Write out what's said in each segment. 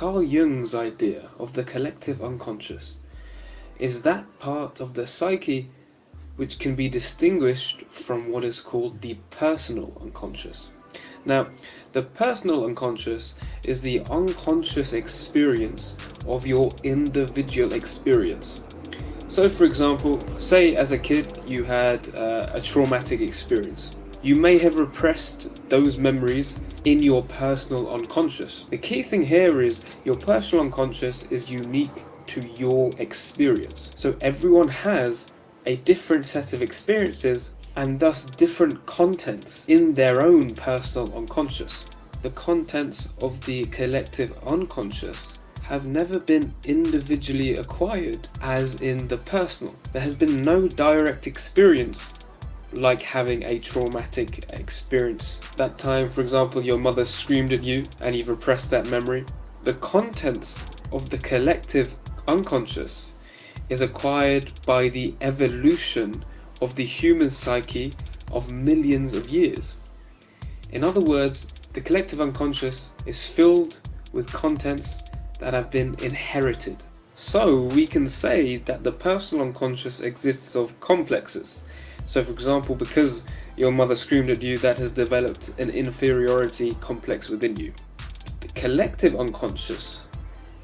Carl Jung's idea of the collective unconscious is that part of the psyche which can be distinguished from what is called the personal unconscious. Now, the personal unconscious is the unconscious experience of your individual experience. So, for example, say as a kid you had a traumatic experience. You may have repressed those memories in your personal unconscious. The key thing here is your personal unconscious is unique to your experience. So everyone has a different set of experiences and thus different contents in their own personal unconscious. The contents of the collective unconscious have never been individually acquired as in the personal. There has been no direct experience like having a traumatic experience. That time, for example, your mother screamed at you and you've repressed that memory. The contents of the collective unconscious is acquired by the evolution of the human psyche of millions of years. In other words, the collective unconscious is filled with contents that have been inherited. So we can say that the personal unconscious exists of complexes. So for example, because your mother screamed at you, that has developed an inferiority complex within you. The collective unconscious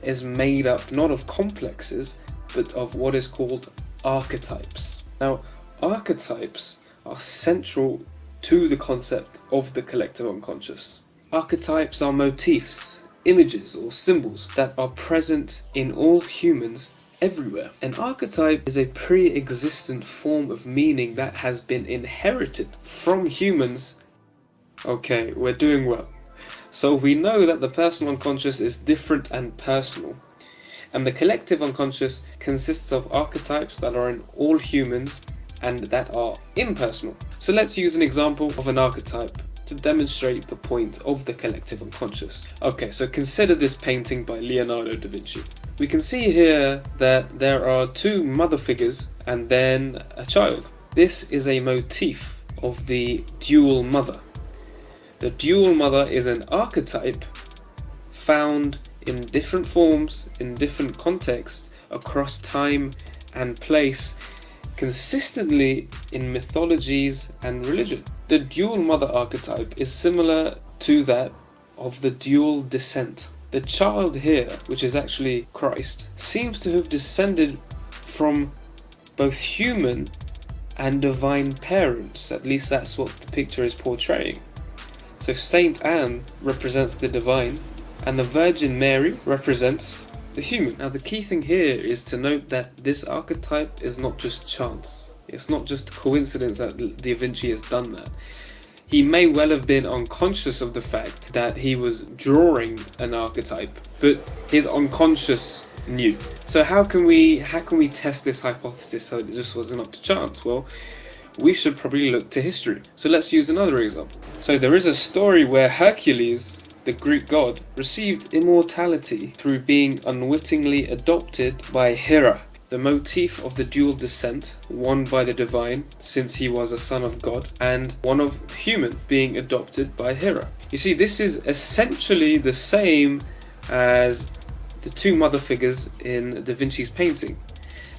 is made up not of complexes, but of what is called archetypes. Now, archetypes are central to the concept of the collective unconscious. Archetypes are motifs, images or symbols that are present in all humans everywhere. An archetype is a pre-existent form of meaning that has been inherited from humans. Okay, we're doing well. So we know that the personal unconscious is different and personal, and the collective unconscious consists of archetypes that are in all humans and that are impersonal. So let's use an example of an archetype to demonstrate the point of the collective unconscious. Okay, so consider this painting by Leonardo da Vinci. We can see here that there are two mother figures and then a child. This is a motif of the dual mother. The dual mother is an archetype found in different forms, in different contexts, across time and place, consistently in mythologies and religion. The dual mother archetype is similar to that of the dual descent. The child here, which is actually Christ, seems to have descended from both human and divine parents. At least that's what the picture is portraying. So Saint Anne represents the divine and the Virgin Mary represents the human. Now the key thing here is to note that this archetype is not just chance. It's not just coincidence that Da Vinci has done that. He may well have been unconscious of the fact that he was drawing an archetype, but his unconscious knew. So how can we test this hypothesis so that it just wasn't up to chance? Well, we should probably look to history. So let's use another example. So there is a story where Hercules, the Greek god, received immortality through being unwittingly adopted by Hera. The motif of the dual descent, one by the divine, since he was a son of God, and one of human, being adopted by Hera. You see, this is essentially the same as the two mother figures in Da Vinci's painting.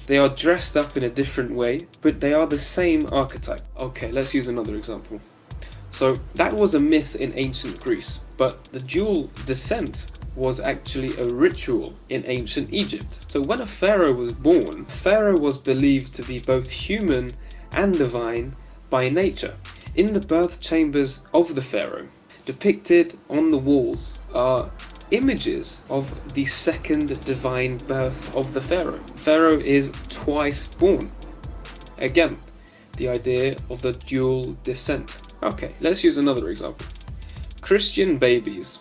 They are dressed up in a different way, but they are the same archetype. Okay, let's use another example. So that was a myth in ancient Greece, but the dual descent was actually a ritual in ancient Egypt. So when a pharaoh was born, pharaoh was believed to be both human and divine by nature. In the birth chambers of the pharaoh, depicted on the walls, are images of the second divine birth of the pharaoh. Pharaoh is twice born. Again, the idea of the dual descent. Okay, let's use another example. Christian babies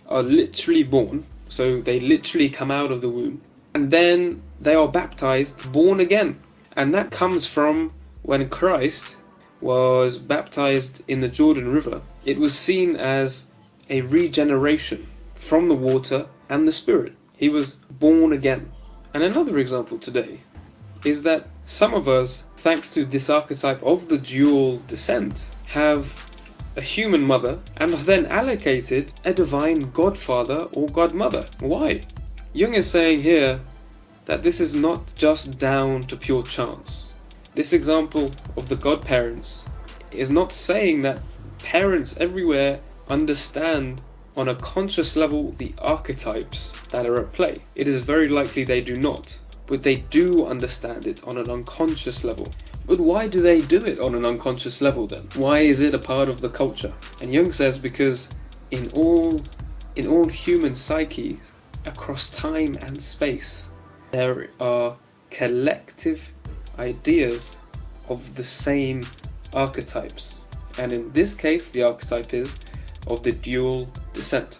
are literally born, so they literally come out of the womb, and then they are baptized, born again. And that comes from when Christ was baptized in the Jordan River. It was seen as a regeneration from the water and the Spirit. He was born again. And another example today is that some of us, thanks to this archetype of the dual descent, have a human mother and are then allocated a divine godfather or godmother. Why? Jung is saying here that this is not just down to pure chance. This example of the godparents is not saying that parents everywhere understand on a conscious level the archetypes that are at play. It is very likely they do not, but they do understand it on an unconscious level. But why do they do it on an unconscious level then? Why is it a part of the culture? And Jung says because in all human psyches across time and space, there are collective ideas of the same archetypes. And in this case, the archetype is of the dual descent.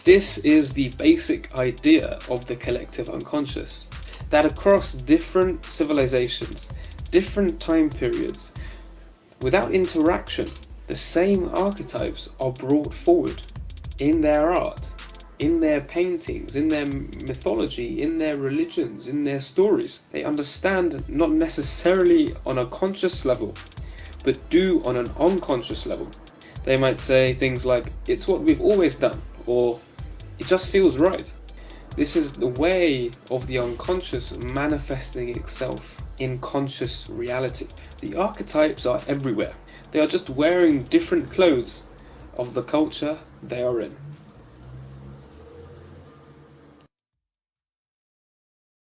This is the basic idea of the collective unconscious, that across different civilizations, different time periods, without interaction, the same archetypes are brought forward in their art, in their paintings, in their mythology, in their religions, in their stories. They understand not necessarily on a conscious level, but do on an unconscious level. They might say things like, it's what we've always done, or it just feels right. This is the way of the unconscious manifesting itself in conscious reality. The archetypes are everywhere. They are just wearing different clothes of the culture they are in.